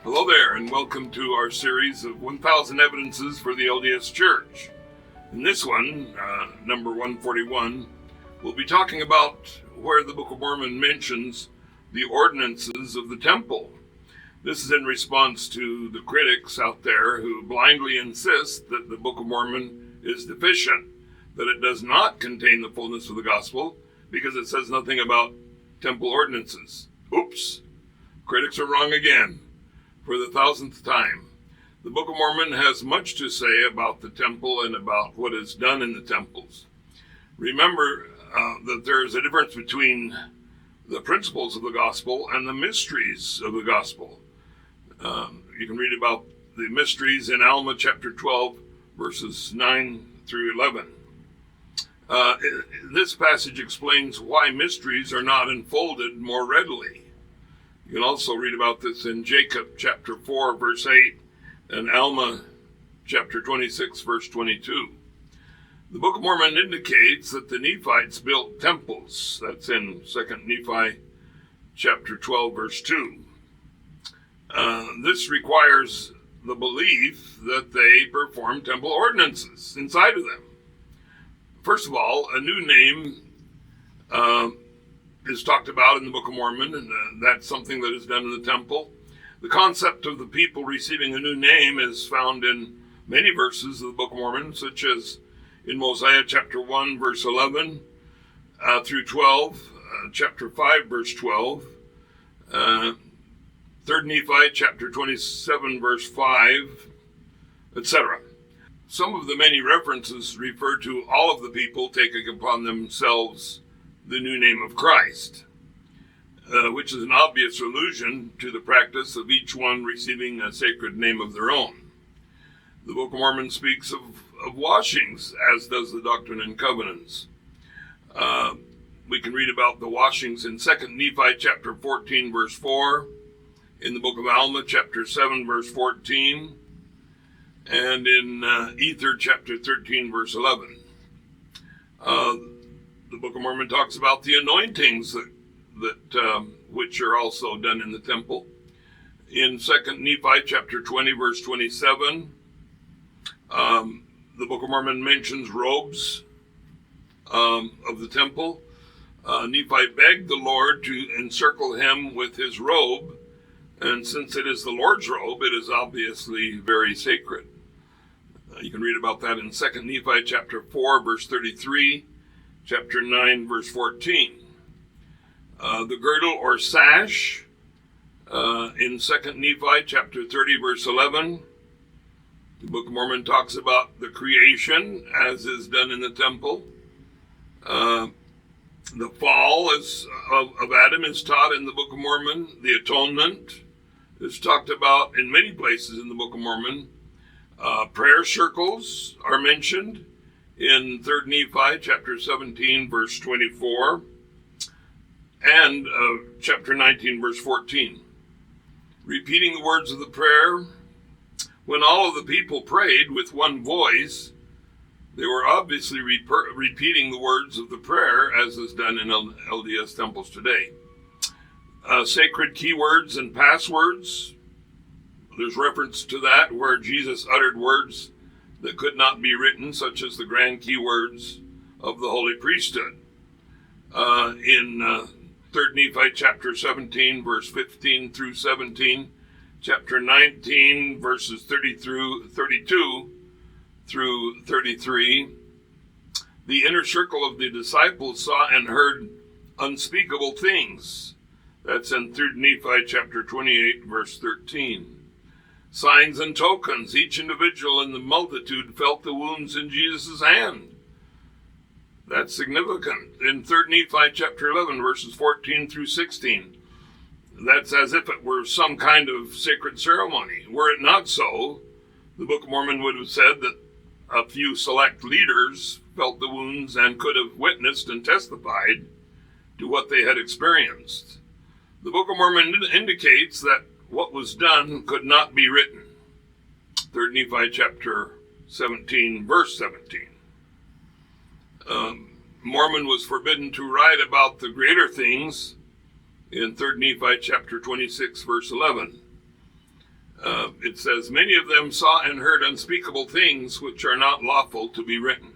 Hello there, and welcome to our series of 1,000 Evidences for the LDS Church. In this one, number 141, we'll be talking about where the Book of Mormon mentions the ordinances of the temple. This is in response to the critics out there who blindly insist that the Book of Mormon is deficient, that it does not contain the fullness of the gospel because it says nothing about temple ordinances. Oops, critics are wrong again. For the 1,000th time, the Book of Mormon has much to say about the temple and about what is done in the temples. Remember that there is a difference between the principles of the gospel and the mysteries of the gospel. You can read about the mysteries in Alma chapter 12, verses 9 through 11. This passage explains why mysteries are not unfolded more readily. You can also read about this in Jacob chapter 4, verse 8, and Alma chapter 26, verse 22. The Book of Mormon indicates that the Nephites built temples. That's in 2 Nephi chapter 12, verse 2. This requires the belief that they performed temple ordinances inside of them. First of all, a new name is talked about in the Book of Mormon, and that's something that is done in the temple. The concept of the people receiving a new name is found in many verses of the Book of Mormon, such as in Mosiah chapter 1, verse 11 through 12, chapter 5, verse 12, 3 Nephi chapter 27, verse 5, etc. Some of the many references refer to all of the people taking upon themselves the new name of Christ, which is an obvious allusion to the practice of each one receiving a sacred name of their own. The Book of Mormon speaks of washings, as does the Doctrine and Covenants. We can read about the washings in 2 Nephi chapter 14, verse 4, in the Book of Alma chapter 7, verse 14, and in Ether chapter 13, verse 11. The Book of Mormon talks about the anointings that which are also done in the temple. In 2 Nephi chapter 20, verse 27, the Book of Mormon mentions robes of the temple. Nephi begged the Lord to encircle him with his robe, and since it is the Lord's robe, it is obviously very sacred. You can read about that in 2 Nephi chapter 4, verse 33, chapter 9, verse 14. The girdle or sash in 2 Nephi chapter 30, verse 11. The Book of Mormon talks about the creation as is done in the temple. The fall of Adam is taught in the Book of Mormon. The atonement is talked about in many places in the Book of Mormon. Prayer circles are mentioned in 3 Nephi chapter 17, verse 24, and chapter 19, verse 14. Repeating the words of the prayer. When all of the people prayed with one voice, they were obviously repeating the words of the prayer, as is done in LDS temples today. Sacred keywords and passwords. There's reference to that where Jesus uttered words that could not be written, such as the grand keywords of the holy priesthood. In 3 Nephi chapter 17, verse 15 through 17, chapter 19, verses 32 through 33, the inner circle of the disciples saw and heard unspeakable things. That's in 3 Nephi chapter 28, verse 13. Signs and tokens. Each individual in the multitude felt the wounds in Jesus' hand. That's significant. In 3 Nephi chapter 11, verses 14 through 16, that's as if it were some kind of sacred ceremony. Were it not so, the Book of Mormon would have said that a few select leaders felt the wounds and could have witnessed and testified to what they had experienced. The Book of Mormon indicates that what was done could not be written. 3 Nephi chapter 17, verse 17. Mormon was forbidden to write about the greater things in 3 Nephi chapter 26, verse 11. It says, many of them saw and heard unspeakable things which are not lawful to be written.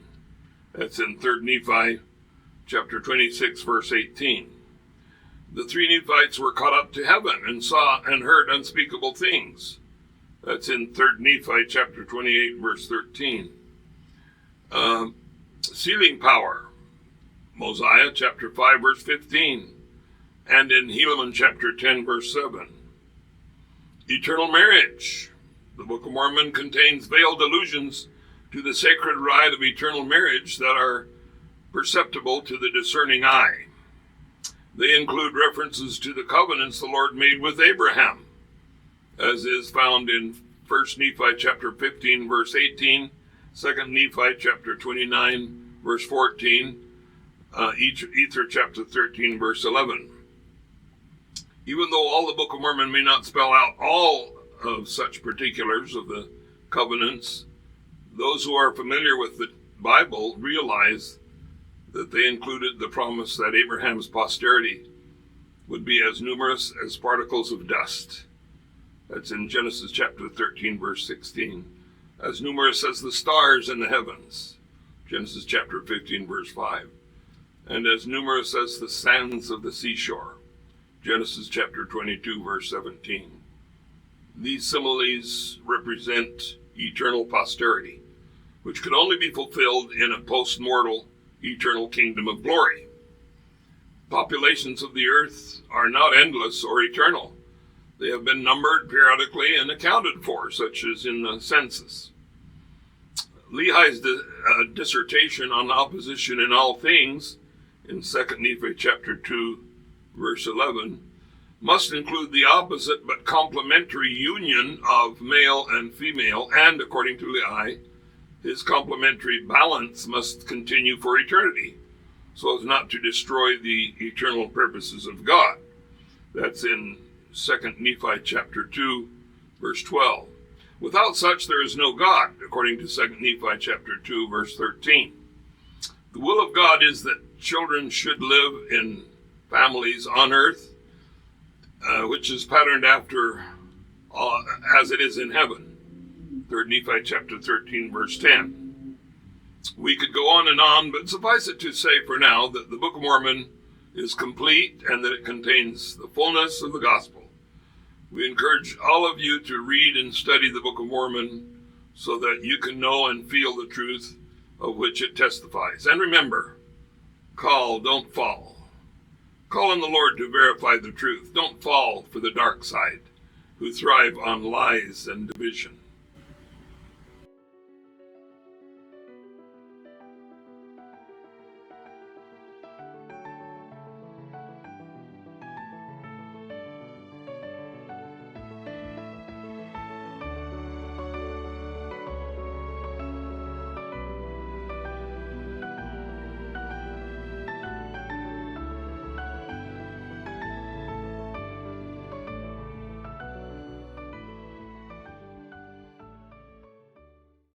That's in 3 Nephi chapter 26, verse 18. The 3 Nephites were caught up to heaven and saw and heard unspeakable things. That's in 3 Nephi chapter 28, verse 13. Sealing power, Mosiah chapter 5, verse 15. And in Helaman chapter 10, verse 7. Eternal marriage. The Book of Mormon contains veiled allusions to the sacred rite of eternal marriage that are perceptible to the discerning eye. They include references to the covenants the Lord made with Abraham, as is found in 1 Nephi chapter 15, verse 18, 2 Nephi chapter 29, verse 14, Ether chapter 13, verse 11. Even though all the Book of Mormon may not spell out all of such particulars of the covenants, those who are familiar with the Bible realize that they included the promise that Abraham's posterity would be as numerous as particles of dust. That's in Genesis chapter 13, verse 16. As numerous as the stars in the heavens. Genesis chapter 15, verse 5. And as numerous as the sands of the seashore. Genesis chapter 22, verse 17. These similes represent eternal posterity, which could only be fulfilled in a post-mortal eternal kingdom of glory. Populations of the earth are not endless or eternal. They have been numbered periodically and accounted for, such as in the census. Lehi's dissertation on opposition in all things, in 2 Nephi chapter 2, verse 11, must include the opposite but complementary union of male and female, and according to Lehi, his complementary balance must continue for eternity, so as not to destroy the eternal purposes of God. That's in 2 Nephi chapter 2, verse 12. Without such there is no God, according to 2 Nephi chapter 2, verse 13. The will of God is that children should live in families on earth, which is patterned after as it is in heaven. 3 Nephi chapter 13, verse 10. We could go on and on, but suffice it to say for now that the Book of Mormon is complete and that it contains the fullness of the gospel. We encourage all of you to read and study the Book of Mormon so that you can know and feel the truth of which it testifies. And remember, call, don't fall. Call on the Lord to verify the truth. Don't fall for the dark side, who thrive on lies and division.